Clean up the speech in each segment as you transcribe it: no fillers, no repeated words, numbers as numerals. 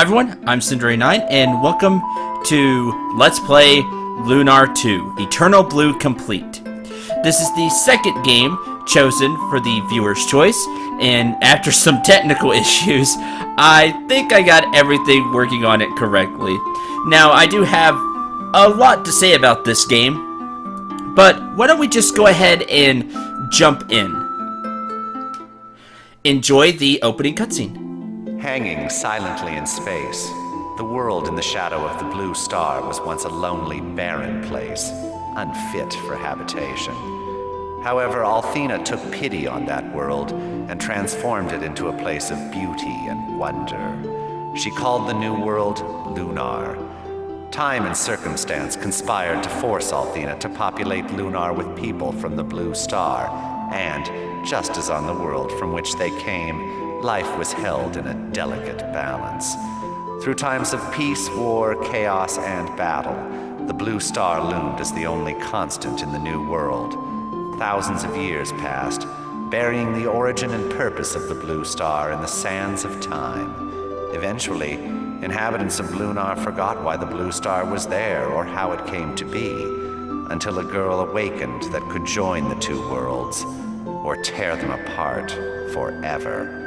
Hi everyone, I'm Cindery9, and welcome to Let's Play Lunar 2, Eternal Blue Complete. This is the second game chosen for the viewer's choice, and after some technical issues, I think I got everything working on it correctly. Now, I do have a lot to say about this game, but why don't we just go ahead and jump in. Enjoy the opening cutscene. Hanging silently in space, the world in the shadow of the Blue Star was once a lonely, barren place, unfit for habitation. However, Athena took pity on that world and transformed it into a place of beauty and wonder. She called the new world Lunar. Time and circumstance conspired to force Athena to populate Lunar with people from the Blue Star, and, just as on the world from which they came, life was held in a delicate balance. Through times of peace, war, chaos, and battle, the Blue Star loomed as the only constant in the new world. Thousands of years passed, burying the origin and purpose of the Blue Star in the sands of time. Eventually, inhabitants of Lunar forgot why the Blue Star was there or how it came to be, until a girl awakened that could join the two worlds, or tear them apart forever.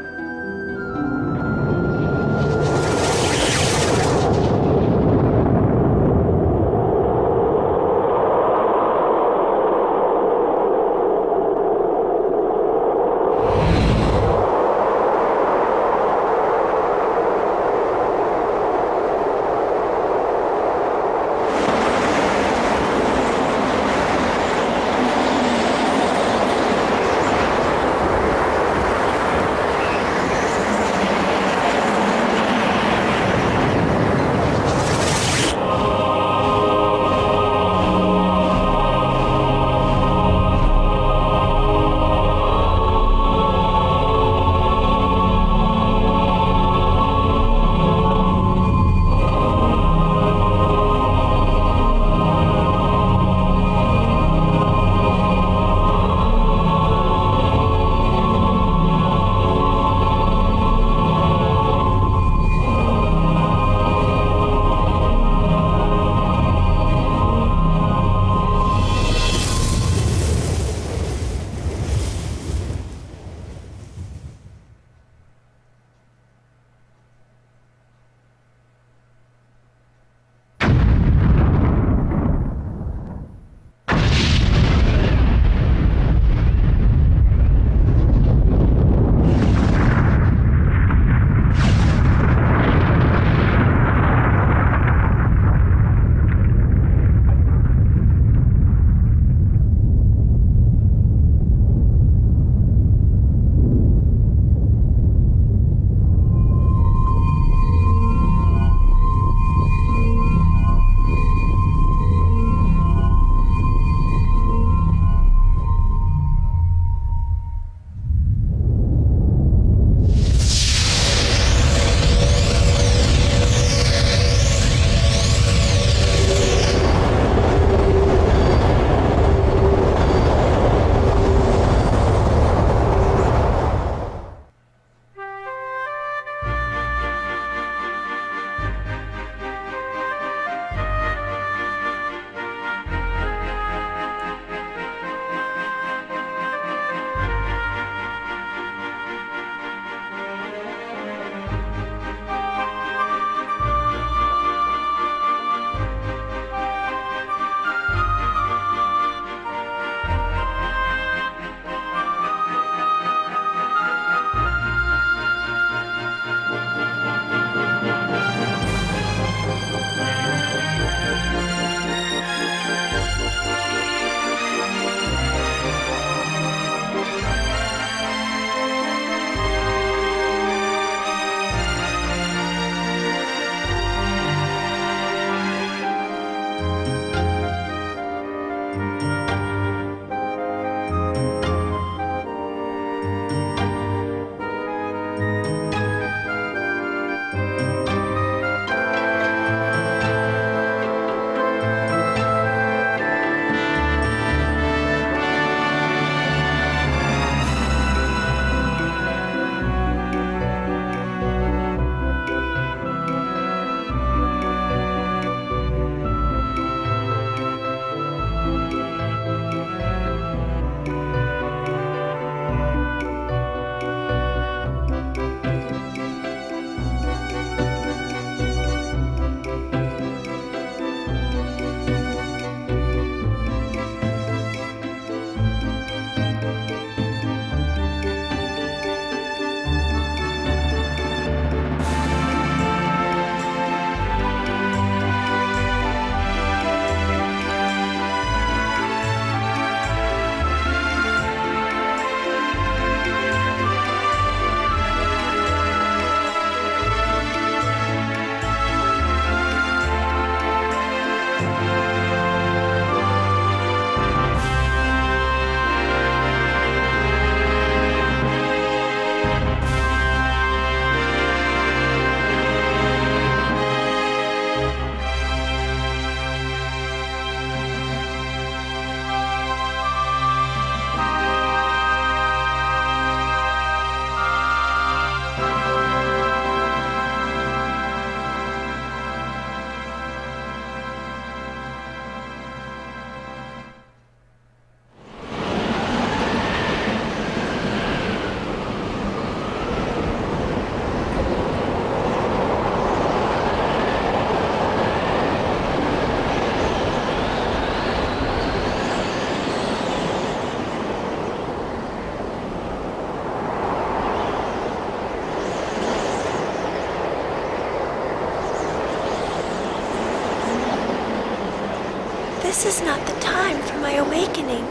This is not the time for my awakening.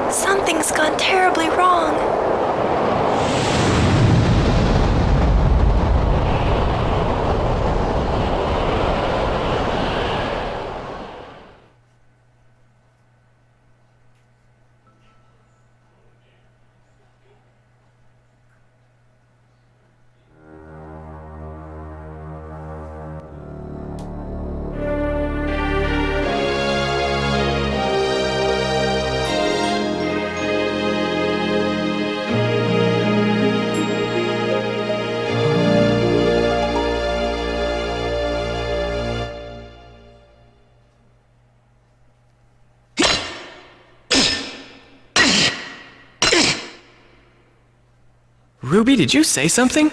Something's gone terribly wrong. Ruby, did you say something?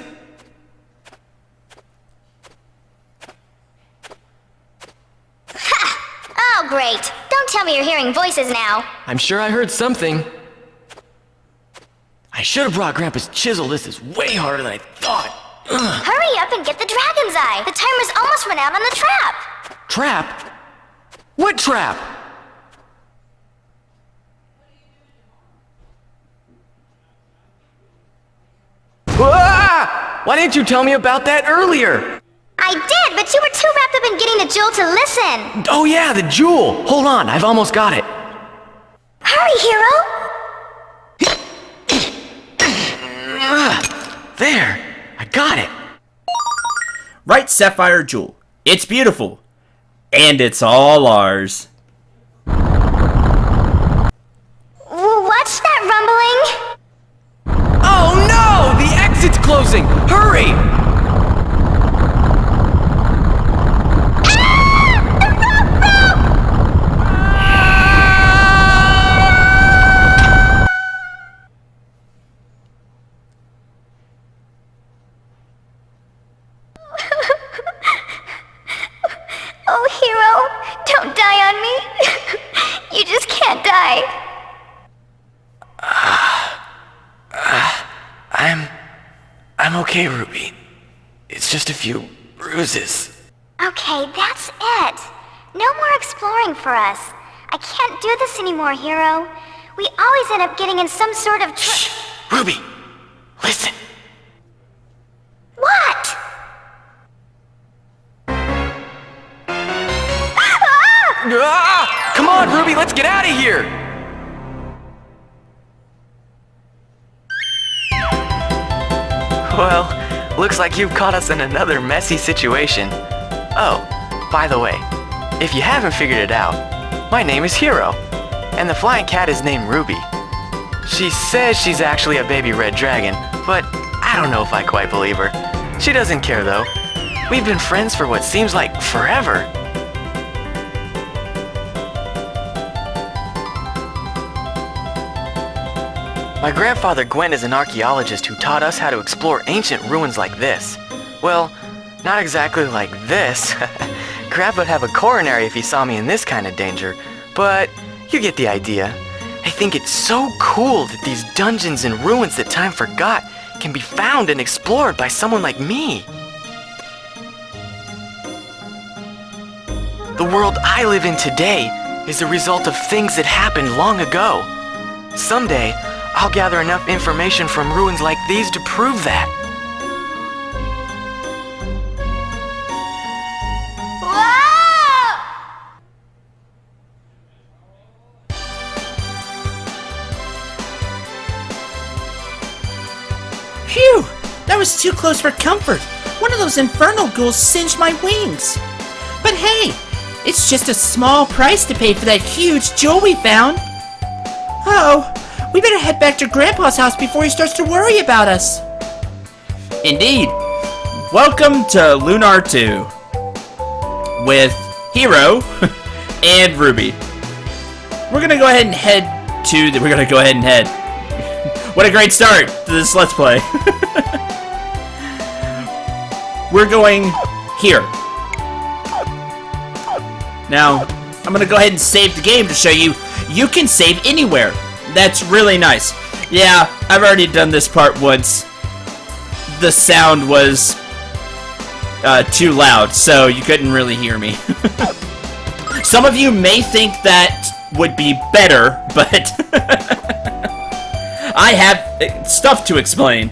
Oh, great. Don't tell me you're hearing voices now. I'm sure I heard something. I should have brought Grandpa's chisel. This is way harder than I thought. Ugh. Hurry up and get the dragon's eye. The timer's almost run out on the trap. Trap? What trap? Ah! Why didn't you tell me about that earlier? I did, but you were too wrapped up in getting the jewel to listen. Oh yeah, the jewel. Hold on, I've almost got it. Hurry, Hiro. There, I got it. Right, Sapphire Jewel. It's beautiful. And it's all ours. What's that rumbling? Oh no! The exit's closing! Hurry! Oh, Hiro, don't die on me. You just can't die. I'm okay, Ruby. It's just a few bruises. Okay, that's it. No more exploring for us. I can't do this anymore, Hiro. We always end up getting in some sort of Shh! Ruby! Listen! What? Ah! Come on, Ruby, let's get out of here! Well, looks like you've caught us in another messy situation. Oh, by the way, if you haven't figured it out, my name is Hiro, and the flying cat is named Ruby. She says she's actually a baby red dragon, but I don't know if I quite believe her. She doesn't care though. We've been friends for what seems like forever. My grandfather Gwen is an archaeologist who taught us how to explore ancient ruins like this. Well, not exactly like this. Grandpa'd have a coronary if he saw me in this kind of danger, but you get the idea. I think it's so cool that these dungeons and ruins that time forgot can be found and explored by someone like me. The world I live in today is a result of things that happened long ago. Someday, I'll gather enough information from ruins like these to prove that. Phew! That was too close for comfort. One of those infernal ghouls singed my wings. But hey, it's just a small price to pay for that huge jewel we found. Oh, we better head back to Grandpa's house before he starts to worry about us. Indeed. Welcome to Lunar 2 with Hiro and Ruby. We're gonna go ahead and head. What a great start to this Let's Play. We're going here. Now, I'm gonna go ahead and save the game to show you can save anywhere. That's really nice. Yeah, I've already done this part once. The sound was too loud, so you couldn't really hear me. Some of you may think that would be better, but I have stuff to explain.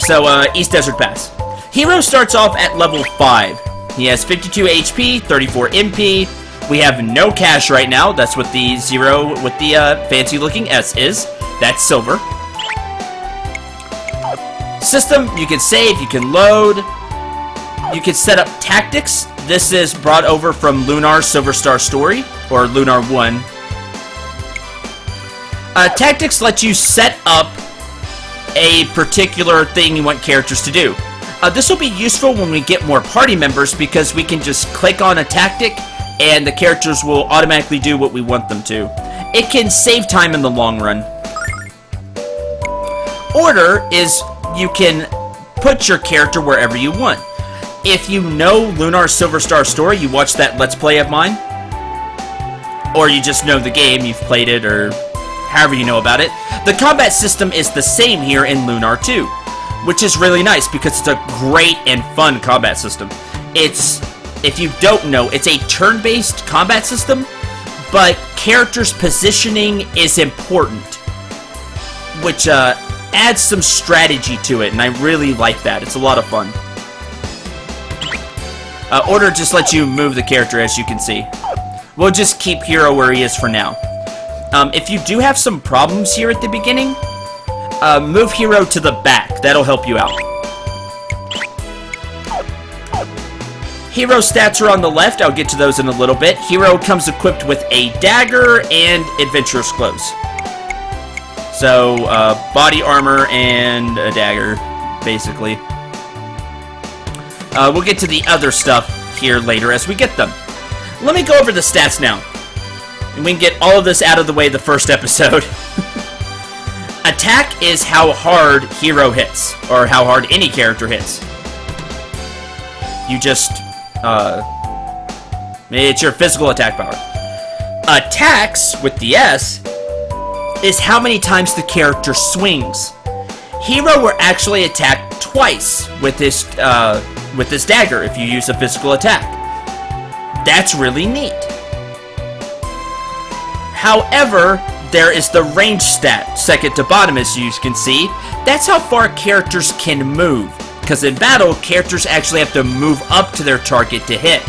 So, East Desert Pass. Hiro starts off at level 5. He has 52 HP, 34 MP. We have no cash right now. That's what the 0 with the fancy-looking S is. That's silver. System, you can save, you can load. You can set up tactics. This is brought over from Lunar Silver Star Story, or Lunar 1. Tactics lets you set up a particular thing you want characters to do. This will be useful when we get more party members because we can just click on a tactic and the characters will automatically do what we want them to. It can save time in the long run. Order is you can put your character wherever you want. If you know Lunar Silver Star Story, you watch that Let's Play of mine, or you just know the game, you've played it, or however you know about it, the combat system is the same here in Lunar 2, which is really nice because it's a great and fun combat system. If you don't know, it's a turn-based combat system, but characters' positioning is important, which adds some strategy to it, and I really like that. It's a lot of fun. Order just lets you move the character, as you can see. We'll just keep Hiro where he is for now. If you do have some problems here at the beginning, move Hiro to the back. That'll help you out. Hero stats are on the left. I'll get to those in a little bit. Hiro comes equipped with a dagger and adventurer's clothes. So, body armor and a dagger, basically. We'll get to the other stuff here later as we get them. Let me go over the stats now. And we can get all of this out of the way the first episode. Attack is how hard Hiro hits, or how hard any character hits. You just, it's your physical attack power. Attacks, with the S, is how many times the character swings. Hiro will actually attack twice with this dagger if you use a physical attack. That's really neat. However, there is the range stat, second to bottom as you can see. That's how far characters can move, because in battle, characters actually have to move up to their target to hit.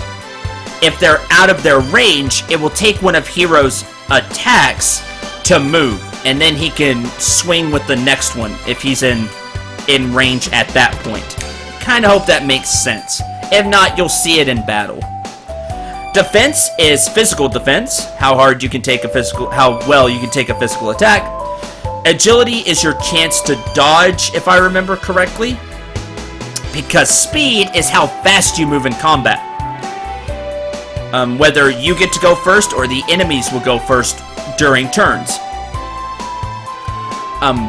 If they're out of their range, it will take one of Hiro's attacks to move, and then he can swing with the next one if he's in range at that point. Kinda hope that makes sense. If not, you'll see it in battle. Defense is physical defense, how well you can take a physical attack. Agility is your chance to dodge, if I remember correctly, because speed is how fast you move in combat. Whether you get to go first or the enemies will go first during turns.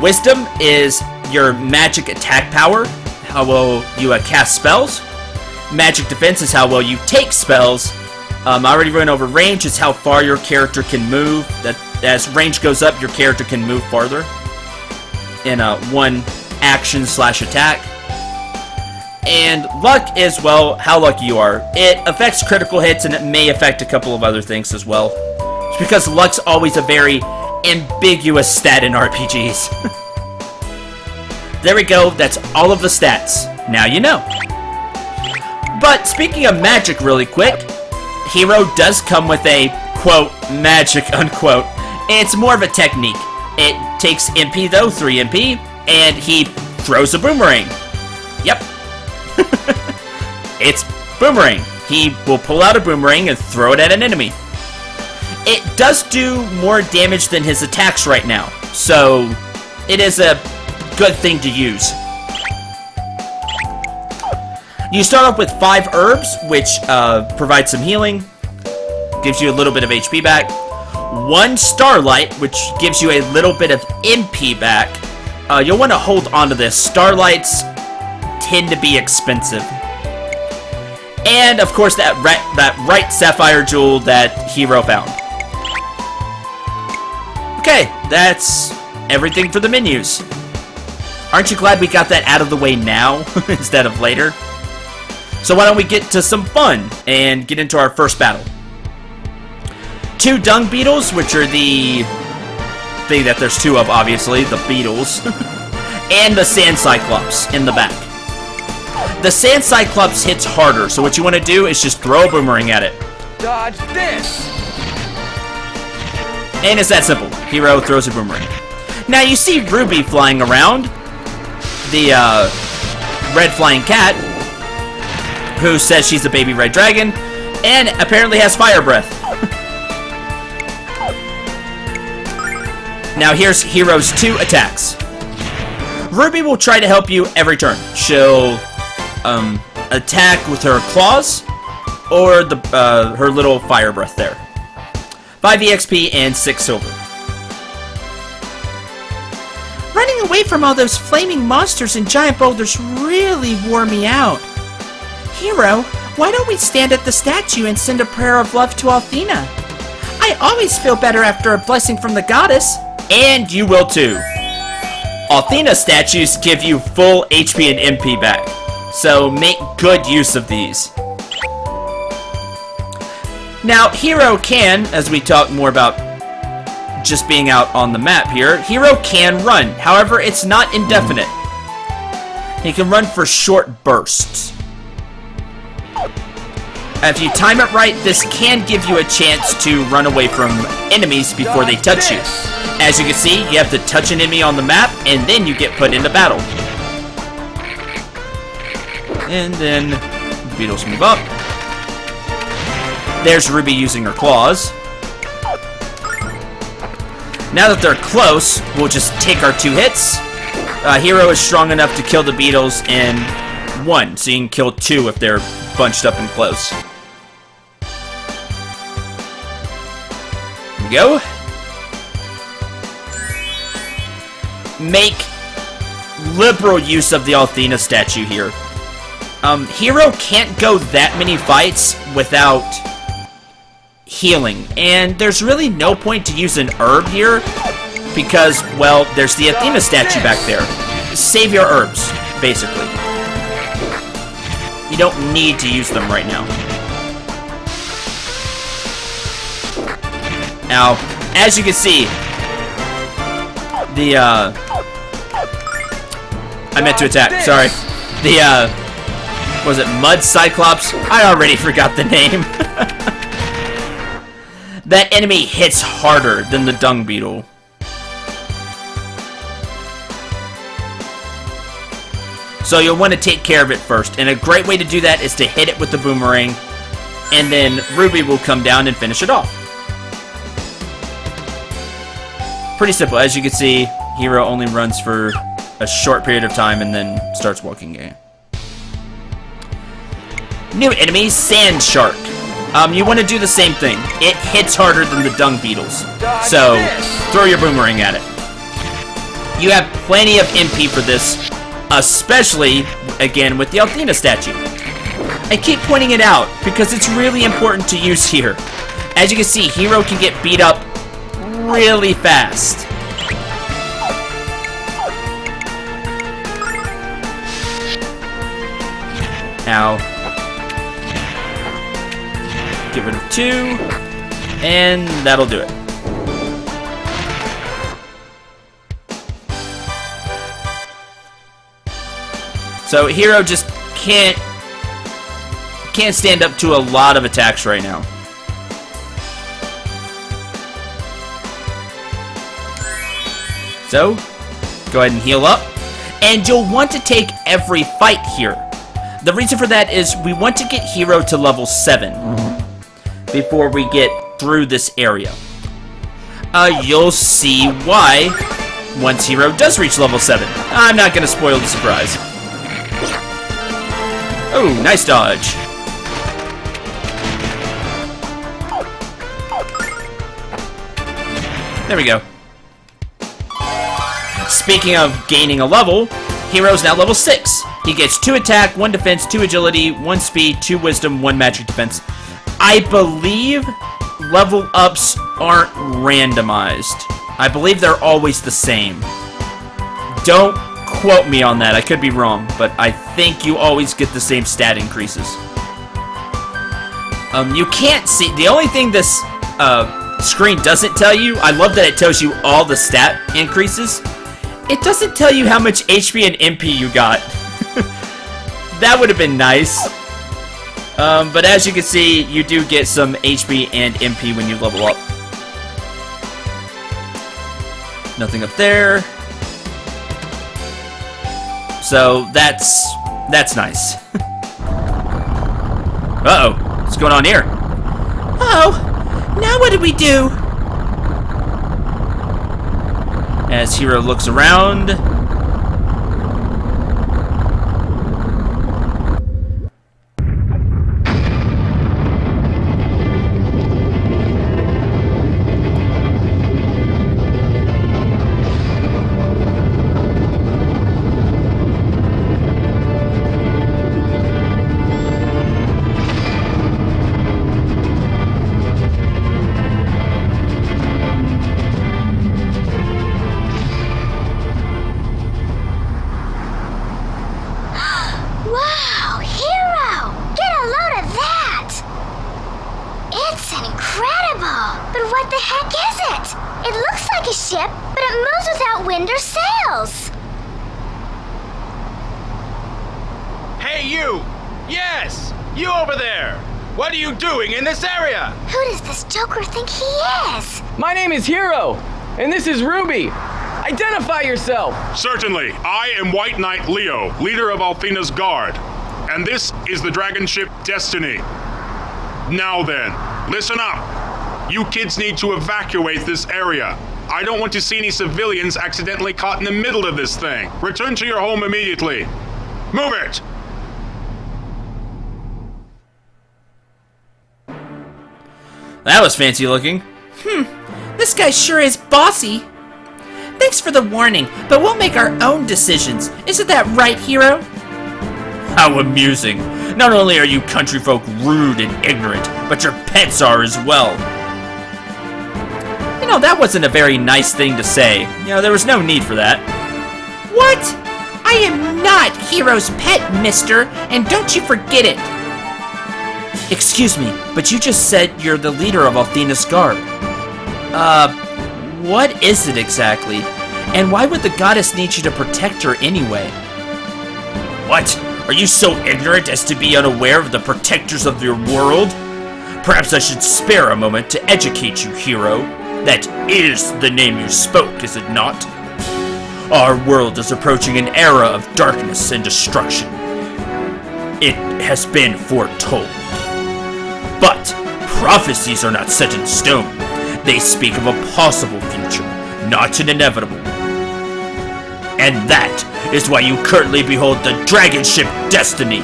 Wisdom is your magic attack power, how well you cast spells. Magic defense is how well you take spells. I already went over range. It's how far your character can move. That as range goes up, your character can move farther in one action / attack. And luck is, well, how lucky you are. It affects critical hits, and it may affect a couple of other things as well. It's because luck's always a very ambiguous stat in RPGs. There we go. That's all of the stats. Now you know. But speaking of magic really quick, Hiro does come with a, quote, magic, unquote. It's more of a technique. It takes MP, though, 3 MP, and he throws a boomerang. Yep. It's boomerang. He will pull out a boomerang and throw it at an enemy. It does do more damage than his attacks right now, so it is a good thing to use. You start off with 5 herbs, which provide some healing, gives you a little bit of HP back. 1 Starlight, which gives you a little bit of MP back. You'll want to hold on to this. Starlights tend to be expensive. And, of course, that right Sapphire Jewel that Hiro found. Okay, that's everything for the menus. Aren't you glad we got that out of the way now, instead of later? So why don't we get to some fun, and get into our first battle. 2 dung beetles, which are the thing that there's 2 of, obviously, the beetles. And the sand cyclops in the back. The sand cyclops hits harder, so what you want to do is just throw a boomerang at it. Dodge this! And it's that simple. Hiro throws a boomerang. Now you see Ruby flying around, the red flying cat, who says she's a baby red dragon, and apparently has fire breath. Now here's Hiro's 2 attacks. Ruby will try to help you every turn. She'll attack with her claws, or her little fire breath there. 5 EXP and 6 silver. Running away from all those flaming monsters and giant boulders really wore me out. Hiro, why don't we stand at the statue and send a prayer of love to Athena? I always feel better after a blessing from the goddess. And you will too. Athena statues give you full HP and MP back, so make good use of these. Now, Hiro can, as we talk more about just being out on the map here, Hiro can run. However, it's not indefinite. He can run for short bursts. If you time it right, this can give you a chance to run away from enemies before they touch you. As you can see, you have to touch an enemy on the map, and then you get put into battle. And then the beetles move up. There's Ruby using her claws. Now that they're close, we'll just take our 2 hits. Hiro is strong enough to kill the beetles in 1, so you can kill 2 if they're bunched up and close. Here we go. Make liberal use of the Athena statue here. Hiro can't go that many fights without healing, and there's really no point to use an herb here because, well, there's the Athena statue back there. Save your herbs, basically. You don't need to use them right now. Now, as you can see, I meant to attack, sorry. Was it Mud Cyclops? I already forgot the name. That enemy hits harder than the dung beetle. So you'll want to take care of it first, and a great way to do that is to hit it with the boomerang, and then Ruby will come down and finish it off. Pretty simple. As you can see, Hiro only runs for a short period of time and then starts walking again. New enemy, Sand Shark. You want to do the same thing. It hits harder than the dung beetles, so throw your boomerang at it. You have plenty of MP for this, especially, again, with the Athena statue. I keep pointing it out because it's really important to use here. As you can see, Hiro can get beat up really fast. Now, get rid of 2, and that'll do it. So Hiro just can't stand up to a lot of attacks right now. So, go ahead and heal up. And you'll want to take every fight here. The reason for that is we want to get Hiro to level 7 before we get through this area. You'll see why once Hiro does reach level 7. I'm not going to spoil the surprise. Oh, nice dodge. There we go. Speaking of gaining a level, Hiro's now level 6. He gets 2 attack, 1 defense, 2 agility, 1 speed, 2 wisdom, 1 magic defense. I believe level ups aren't randomized. I believe they're always the same. Don't quote me on that, I could be wrong, but I think you always get the same stat increases. You can't see, the only thing this screen doesn't tell you, I love that it tells you all the stat increases. It doesn't tell you how much HP and MP you got. That would have been nice. But as you can see, you do get some HP and MP when you level up. Nothing up there. So that's nice. Uh-oh. What's going on here? Oh, now what do we do? As Hiro looks around. Wow, Hiro! Get a load of that! It's incredible! But what the heck is it? It looks like a ship, but it moves without wind or sails. Hey, you! Yes! You over there! What are you doing in this area? Who does this Joker think he is? My name is Hiro, and this is Ruby. Identify yourself! Certainly. I am White Knight Leo, leader of Athena's Guard. And this is the dragon ship Destiny. Now then, listen up. You kids need to evacuate this area. I don't want to see any civilians accidentally caught in the middle of this thing. Return to your home immediately. Move it! That was fancy looking. This guy sure is bossy. Thanks for the warning, but we'll make our own decisions. Isn't that right, Hiro? How amusing. Not only are you country folk rude and ignorant, but your pets are as well. You know, that wasn't a very nice thing to say. You know, there was no need for that. What? I am not Hiro's pet, mister, and don't you forget it. Excuse me, but you just said you're the leader of Athena's Guard. What is it exactly? And why would the goddess need you to protect her anyway? What? Are you so ignorant as to be unaware of the protectors of your world? Perhaps I should spare a moment to educate you, Hiro. That is the name you spoke, is it not? Our world is approaching an era of darkness and destruction. It has been foretold. But prophecies are not set in stone. They speak of a possible future, not an inevitable. And that is why you currently behold the dragon ship Destiny,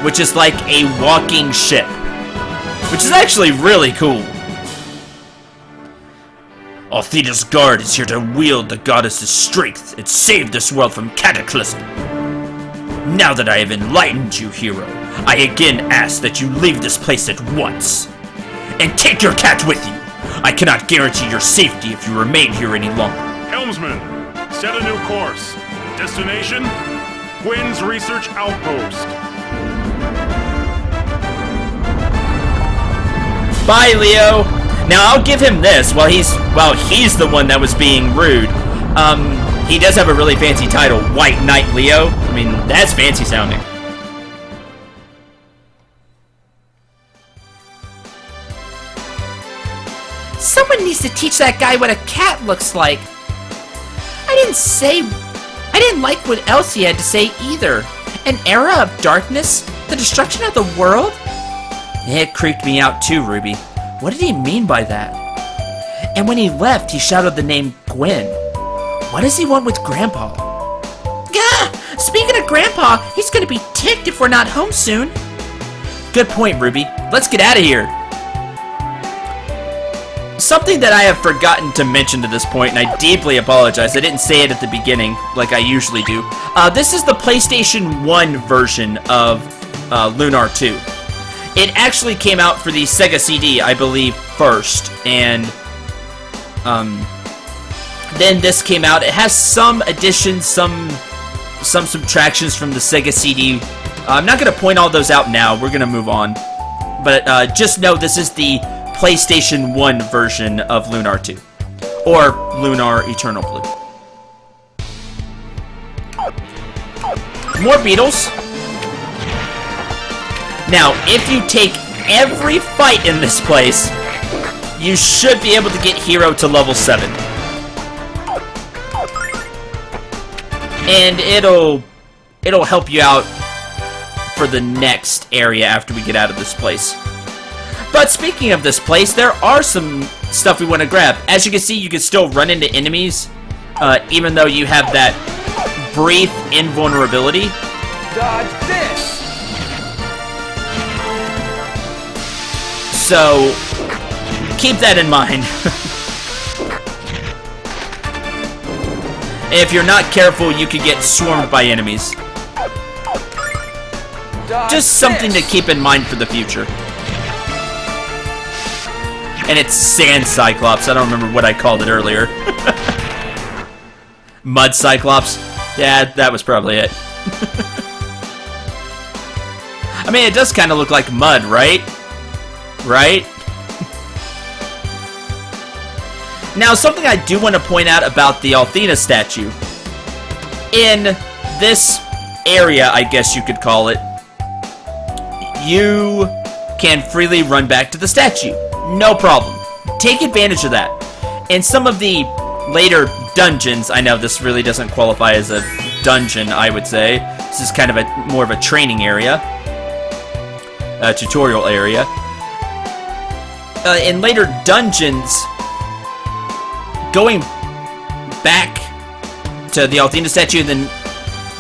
which is like a walking ship, which is actually really cool. Athena's Guard is here to wield the goddess's strength and save this world from cataclysm. Now that I have enlightened you, Hiro, I again ask that you leave this place at once. And take your cat with you. I cannot guarantee your safety if you remain here any longer. Helmsman, set a new course. Destination? Gwen's Research Outpost. Bye, Leo. Now I'll give him this. While he's the one that was being rude. He does have a really fancy title, White Knight Leo. I mean, that's fancy sounding. Someone needs to teach that guy what a cat looks like. I didn't like what else he had to say either. An era of darkness? The destruction of the world? It creeped me out too, Ruby. What did he mean by that? And when he left, he shouted the name Gwen. What does he want with Grandpa? Gah! Speaking of Grandpa, he's gonna be ticked if we're not home soon. Good point, Ruby. Let's get out of here. something that I have forgotten to mention to this point, and I deeply apologize. I didn't say it at the beginning like I usually do. This is the PlayStation 1 version of Lunar 2. It actually came out for the Sega CD, I believe, first, and then this came out. It has some additions, some subtractions from the Sega CD. I'm not going to point all those out now. We're going to move on. But just know this is the PlayStation 1 version of Lunar 2. Or Lunar Eternal Blue. More beetles. Now, if you take every fight in this place, you should be able to get Hiro to level 7. And it'll help you out for the next area after we get out of this place. But speaking of this place, there are some stuff we want to grab. As you can see, you can still run into enemies, even though you have that brief invulnerability. Dodge this! So, keep that in mind. If you're not careful, you could get swarmed by enemies. Just something to keep in mind for the future. And it's Sand Cyclops. I don't remember what I called it earlier. Mud Cyclops. Yeah, that was probably it. I mean, it does kind of look like mud, right? Right? Now, something I do want to point out about the Athena statue. In this area, I guess you could call it, you can freely run back to the statue. No problem. Take advantage of that. In some of the later dungeons, I know this really doesn't qualify as a dungeon, I would say. This is kind of more of a training area. A tutorial area. In later dungeons, going back to the Athena statue and then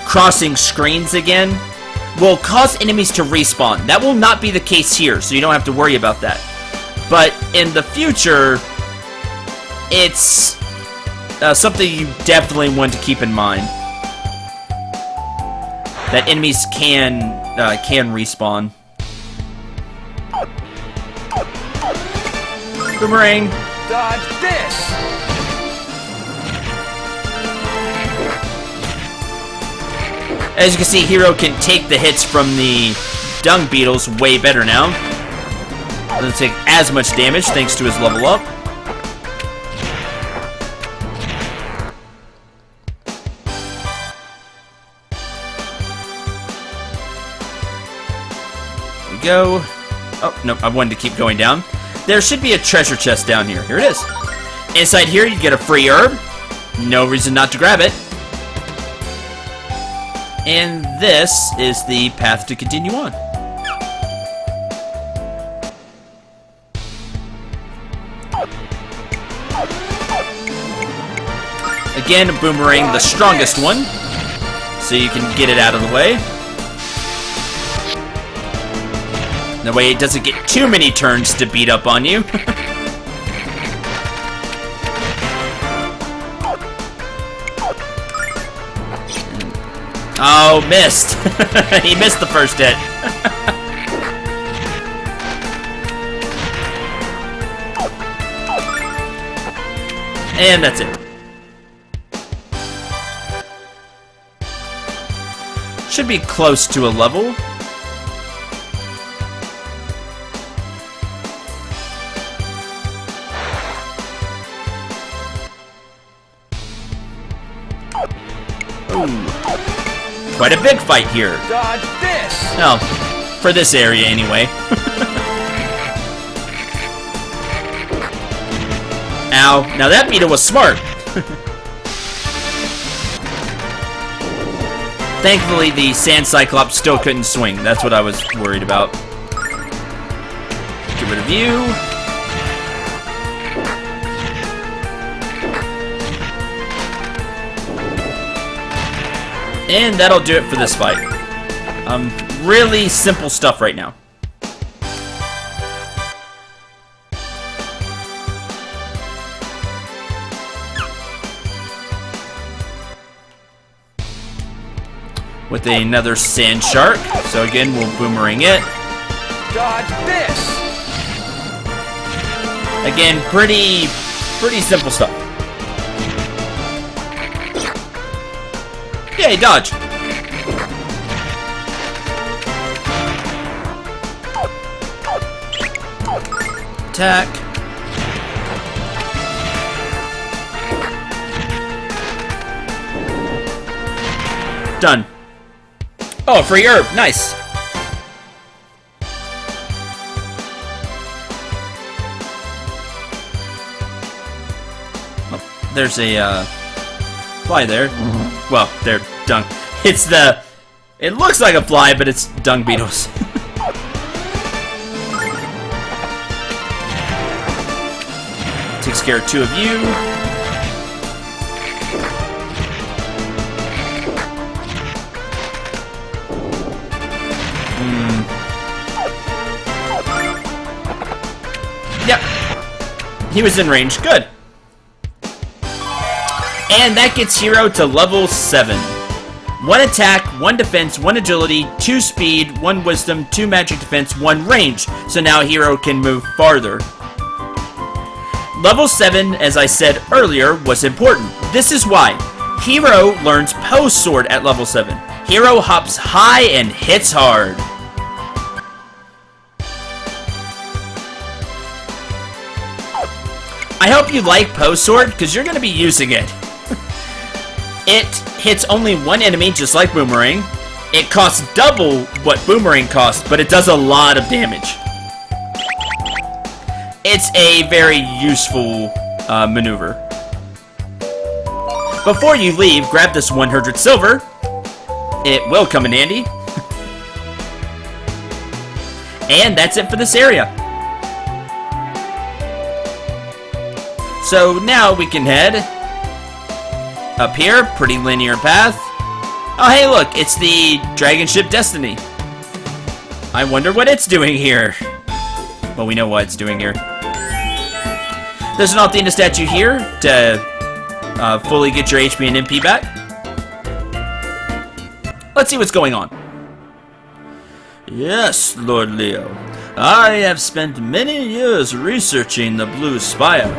crossing screens again will cause enemies to respawn. That will not be the case here, so you don't have to worry about that. But in the future, it's something you definitely want to keep in mind. That enemies can respawn. Boomerang. Dodge this! As you can see, Hiro can take the hits from the dung beetles way better now. Doesn't take as much damage thanks to his level up. There we go. Oh, no, I wanted to keep going down. There should be a treasure chest down here. Here it is. Inside here, you get a free herb. No reason not to grab it. And this is the path to continue on. Again, Boomerang, the strongest one, so you can get it out of the way. That way it doesn't get too many turns to beat up on you. Oh, missed. He missed the first hit. And that's it. Should be close to a level. Quite a big fight here. Dodge this! Oh, for this area anyway. Ow. Now that beetle was smart. Thankfully, the Sand Cyclops still couldn't swing. That's what I was worried about. Get rid of you. And that'll do it for this fight. Really simple stuff right now. with another sand shark. So again, we'll boomerang it. Dodge this! Again, pretty simple stuff. Yay, dodge. Attack. Done. Oh, free herb. Nice. Oh, there's a fly there. Well, they're dung. It looks like a fly, but it's dung beetles. Takes care of 2 of you. Yep. He was in range. Good. And that gets Hiro to level 7. 1 attack, 1 defense, 1 agility, 2 speed, 1 wisdom, 2 magic defense, 1 range. So now Hiro can move farther. Level 7, as I said earlier, was important. This is why. Hiro learns Pose Sword at level 7. Hiro hops high and hits hard. I hope you like Pose Sword, because you're going to be using it. It hits only 1 enemy, just like Boomerang. It costs double what Boomerang costs, but it does a lot of damage. It's a very useful maneuver. Before you leave, grab this 100 silver. It will come in handy. And that's it for this area. So now we can head up here, pretty linear path. Oh hey look, it's the dragon ship Destiny. I wonder what it's doing here. Well, we know what it's doing here. There's an Athena statue here to fully get your HP and MP back. Let's see what's going on. Yes, Lord Leo. I have spent many years researching the Blue Spire.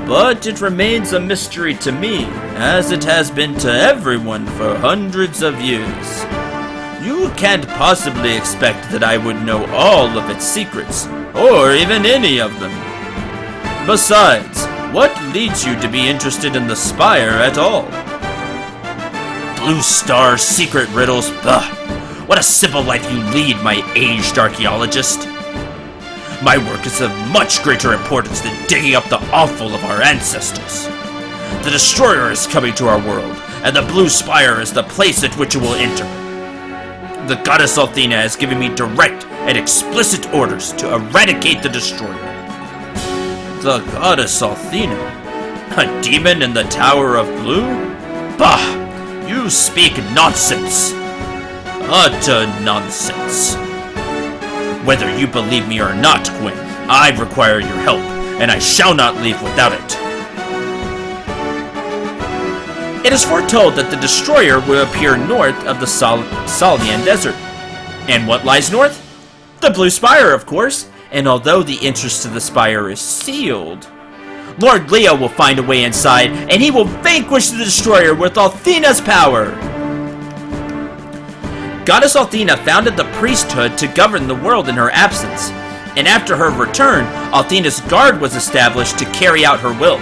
But it remains a mystery to me, as it has been to everyone for hundreds of years. You can't possibly expect that I would know all of its secrets, or even any of them. Besides, what leads you to be interested in the Spire at all? Blue Star's secret riddles, bah! What a simple life you lead, my aged archaeologist. My work is of much greater importance than digging up the offal of our ancestors. The Destroyer is coming to our world, and the Blue Spire is the place at which it will enter. The goddess Athena has given me direct and explicit orders to eradicate the Destroyer. The goddess Athena? A demon in the Tower of Blue? Bah! You speak nonsense! Utter nonsense! Whether you believe me or not, Gwen, I require your help, and I shall not leave without it. It is foretold that the Destroyer will appear north of the Salian Desert. And what lies north? The Blue Spire, of course. And although the entrance to the Spire is sealed, Lord Leo will find a way inside, and he will vanquish the Destroyer with Athena's power. Goddess Athena founded the priesthood to govern the world in her absence, and after her return, Athena's guard was established to carry out her will.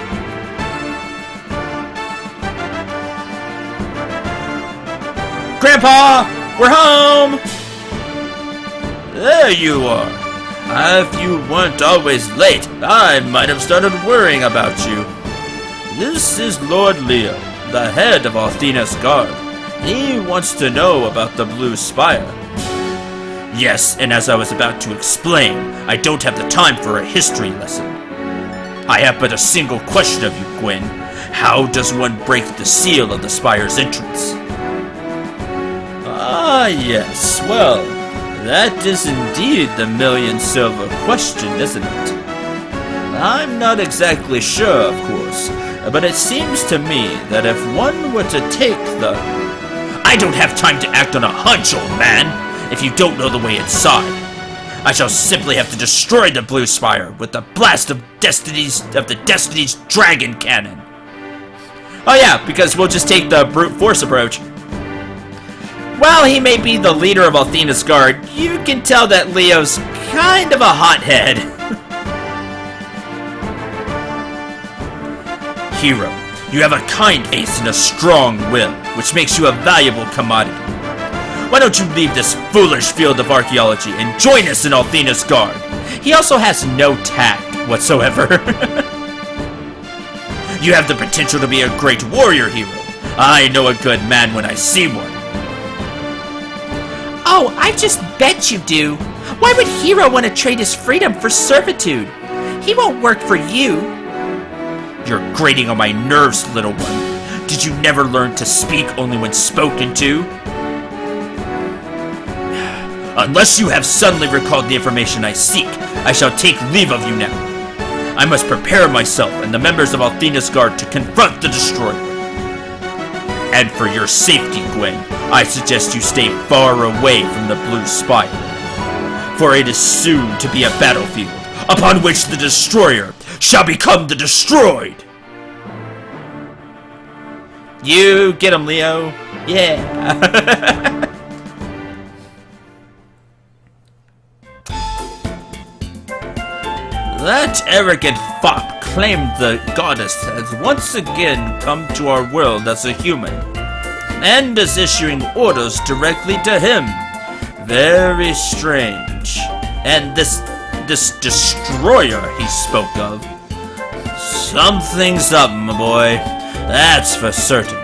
Grandpa, we're home! There you are. If you weren't always late, I might have started worrying about you. This is Lord Leo, the head of Athena's guard. He wants to know about the Blue Spire. Yes, and as I was about to explain, I don't have the time for a history lesson. I have but a single question of you, Gwen. How does one break the seal of the Spire's entrance? Ah, yes. Well, that is indeed the million-silver question, isn't it? I'm not exactly sure, of course, but it seems to me that if one were to take the... I don't have time to act on a hunch, old man, if you don't know the way inside. I shall simply have to destroy the Blue Spire with the blast of the Destiny's Dragon Cannon. Oh yeah, because we'll just take the brute force approach. While he may be the leader of Athena's guard, you can tell that Leo's kind of a hothead. Hiro, you have a kind face and a strong will, which makes you a valuable commodity. Why don't you leave this foolish field of archaeology and join us in Athena's guard? He also has no tact whatsoever. You have the potential to be a great warrior, Hiro. I know a good man when I see one. Oh, I just bet you do. Why would Hiro want to trade his freedom for servitude? He won't work for you. You're grating on my nerves, little one. Did you never learn to speak only when spoken to? Unless you have suddenly recalled the information I seek, I shall take leave of you now. I must prepare myself and the members of Athena's guard to confront the destroyer. And for your safety, Gwen, I suggest you stay far away from the Blue Spire. For it is soon to be a battlefield, upon which the destroyer shall become the destroyed! You get him, Leo. Yeah. That arrogant fop claimed the goddess has once again come to our world as a human, and is issuing orders directly to him. Very strange. And this destroyer he spoke of, something's up, my boy. That's for certain.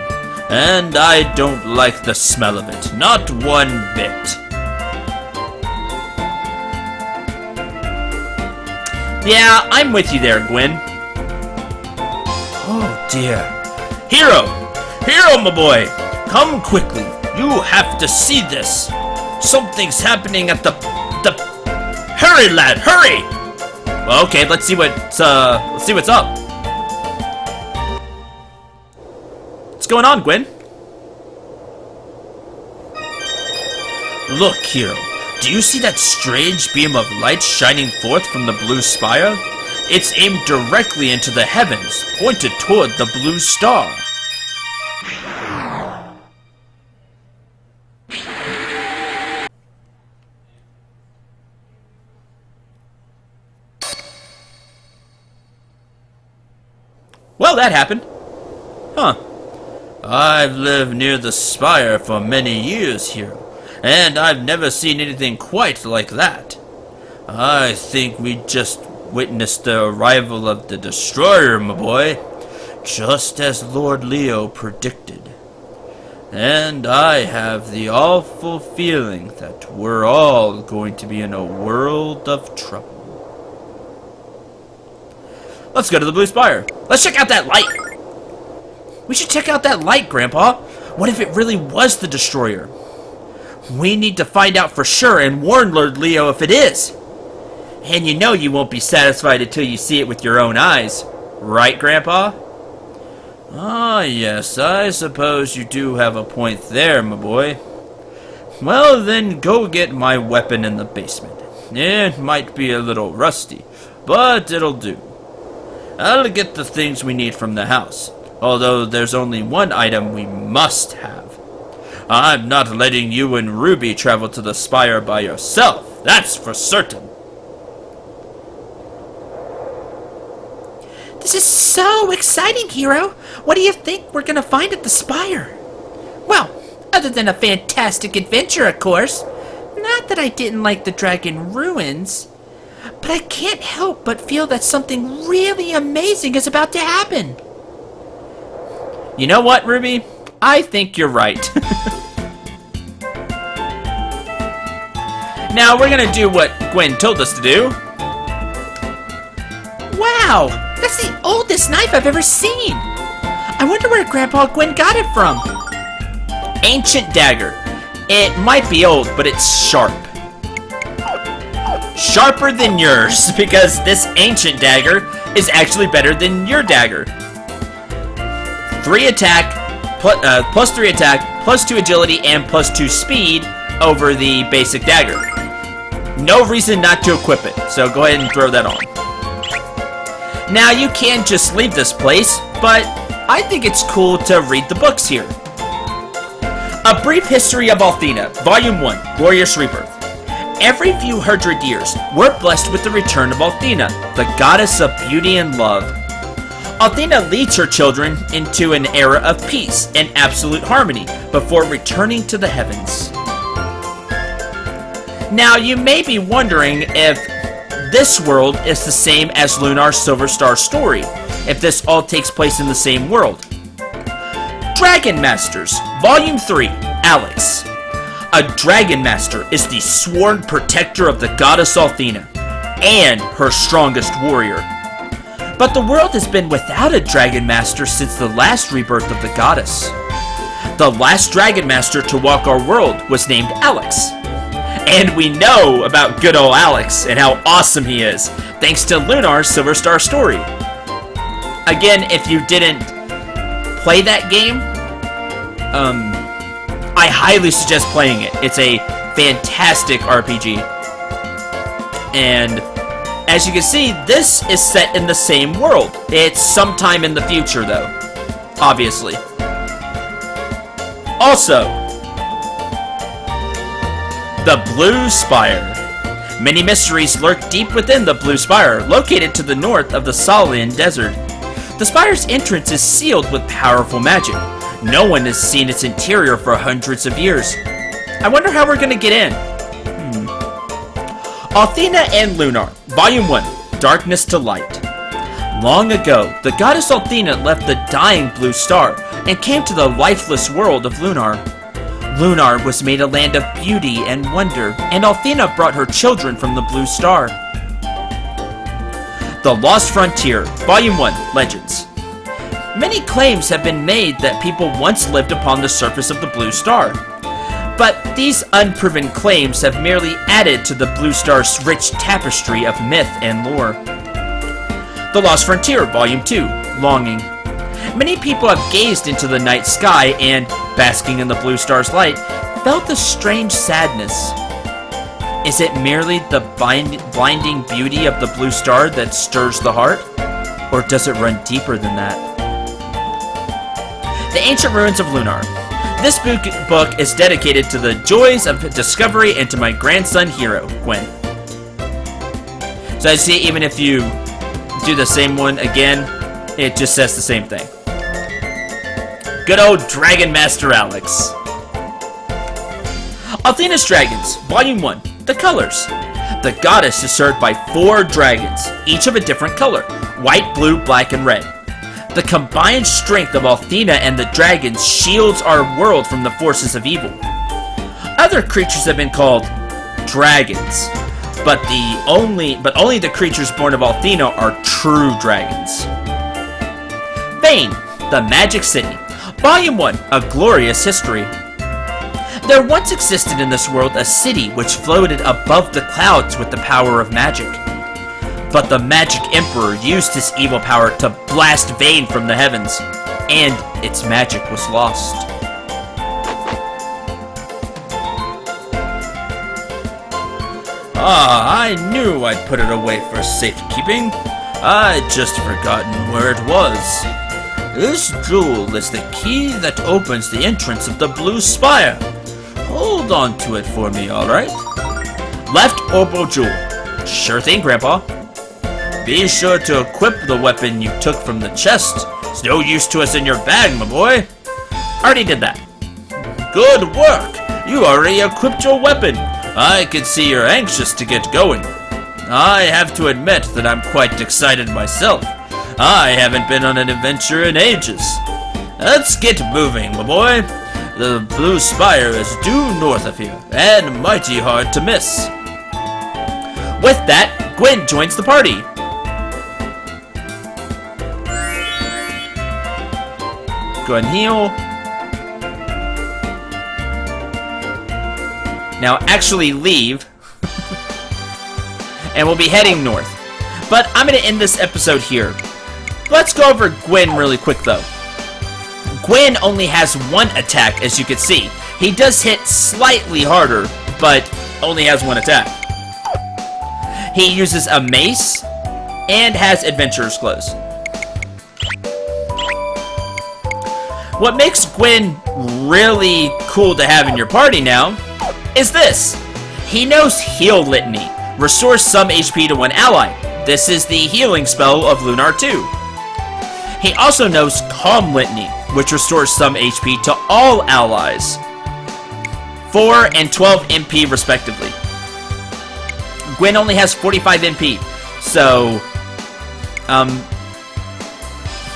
And I don't like the smell of it, not one bit. Yeah, I'm with you there, Gwen. Oh dear. Hiro! Hiro, my boy! Come quickly. You have to see this. Something's happening at the... Hurry, lad, hurry! Well, okay, let's see what's up. What's going on, Gwen? Look, Hiro. Do you see that strange beam of light shining forth from the Blue Spire? It's aimed directly into the heavens, pointed toward the blue star. Well, that happened. Huh. I've lived near the spire for many years, Hiro, and I've never seen anything quite like that. I think we just witnessed the arrival of the destroyer, my boy, just as Lord Leo predicted. And I have the awful feeling that we're all going to be in a world of trouble. Let's go to the Blue Spire. Let's check out that light. We should check out that light, Grandpa. What if it really was the destroyer? We need to find out for sure and warn Lord Leo if it is. And you know you won't be satisfied until you see it with your own eyes. Right, Grandpa? Ah, yes, I suppose you do have a point there, my boy. Well, then go get my weapon in the basement. It might be a little rusty, but it'll do. I'll get the things we need from the house, although there's only one item we must have. I'm not letting you and Ruby travel to the Spire by yourself, that's for certain. This is so exciting, Hiro. What do you think we're gonna find at the Spire? Well, other than a fantastic adventure, of course. Not that I didn't like the Dragon Ruins, but I can't help but feel that something really amazing is about to happen. You know what, Ruby? I think you're right. Now, we're gonna do what Gwen told us to do. Wow, that's the oldest knife I've ever seen. I wonder where Grandpa Gwen got it from. Ancient dagger. It might be old, but it's sharp. Sharper than yours, because this ancient dagger is actually better than your dagger. 3 attack, plus 3 attack, +2 agility, and +2 speed over the basic dagger. No reason not to equip it, so go ahead and throw that on. Now, you can just leave this place, but I think it's cool to read the books here. A Brief History of Athena, Volume 1, Glorious Rebirth. Every few hundred years, we're blessed with the return of Athena, the goddess of beauty and love. Athena leads her children into an era of peace and absolute harmony before returning to the heavens. Now, you may be wondering if this world is the same as Lunar's Silver Star story, if this all takes place in the same world. Dragon Masters, Volume 3, Alex. A Dragon Master is the sworn protector of the goddess Athena, and her strongest warrior. But the world has been without a Dragon Master since the last rebirth of the goddess. The last Dragon Master to walk our world was named Alex. And we know about good old Alex and how awesome he is, thanks to Lunar's Silver Star story. Again, if you didn't play that game, I highly suggest playing it. It's a fantastic RPG. And as you can see, this is set in the same world. It's sometime in the future, though, obviously. Also, the Blue Spire. Many mysteries lurk deep within the Blue Spire, located to the north of the Salian Desert. The spire's entrance is sealed with powerful magic. No one has seen its interior for hundreds of years. I wonder how we're gonna get in. Athena and Lunar, Volume 1, Darkness to Light. Long ago, the goddess Athena left the dying blue star and came to the lifeless world of Lunar. Lunar was made a land of beauty and wonder, and Athena brought her children from the blue star. The Lost Frontier, Volume 1, Legends. Many claims have been made that people once lived upon the surface of the blue star. But these unproven claims have merely added to the blue star's rich tapestry of myth and lore. The Lost Frontier, Volume 2, Longing. Many people have gazed into the night sky and, basking in the blue star's light, felt a strange sadness. Is it merely the blinding beauty of the blue star that stirs the heart? Or does it run deeper than that? The Ancient Ruins of Lunar. This book is dedicated to the joys of discovery and to my grandson Hiro, Gwen. So I see, even if you do the same one again, it just says the same thing. Good old Dragon Master Alex. Athena's Dragons, Volume 1, The Colors. The goddess is served by 4 dragons, each of a different color: white, blue, black, and red. The combined strength of Athena and the dragons shields our world from the forces of evil. Other creatures have been called dragons, but only the creatures born of Athena are true dragons. Fane, the Magic City, Volume 1, A Glorious History. There once existed in this world a city which floated above the clouds with the power of magic. But the Magic Emperor used his evil power to blast Fane from the heavens, and its magic was lost. I knew I'd put it away for safekeeping. I'd just forgotten where it was. This jewel is the key that opens the entrance of the Blue Spire. Hold on to it for me, alright? Left orbital jewel. Sure thing, Grandpa. Be sure to equip the weapon you took from the chest. It's no use to us in your bag, my boy. Already did that. Good work. You already equipped your weapon. I can see you're anxious to get going. I have to admit that I'm quite excited myself. I haven't been on an adventure in ages. Let's get moving, my boy. The Blue Spire is due north of here, and mighty hard to miss. With that, Gwen joins the party. Go ahead and heal. Now actually leave. And we'll be heading north. But I'm going to end this episode here. Let's go over Gwen really quick though. Gwen only has one attack, as you can see. He does hit slightly harder, but only has one attack. He uses a mace and has adventurer's clothes. What makes Gwen really cool to have in your party now is this. He knows Heal Litany, restores some HP to one ally. This is the healing spell of Lunar 2. He also knows Calm Litany, which restores some HP to all allies. 4 and 12 MP respectively. Gwen only has 45 MP, so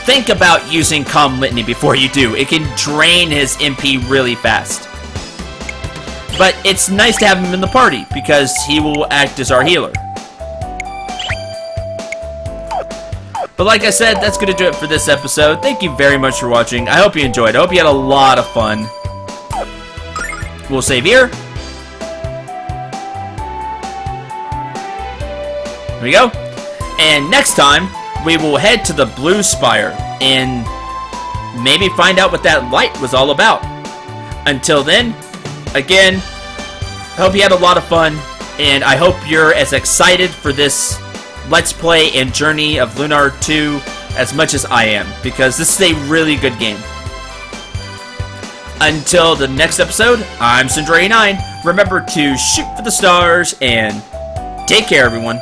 think about using Calm Litany before you do. It can drain his MP really fast. But it's nice to have him in the party, because he will act as our healer. But like I said, that's going to do it for this episode. Thank you very much for watching. I hope you enjoyed. I hope you had a lot of fun. We'll save here. There we go. And next time, we will head to the Blue Spire and maybe find out what that light was all about. Until then, again, hope you had a lot of fun, and I hope you're as excited for this Let's Play and journey of Lunar 2 as much as I am, because this is a really good game. Until the next episode, I'm Syndra89. Remember to shoot for the stars, and take care, everyone.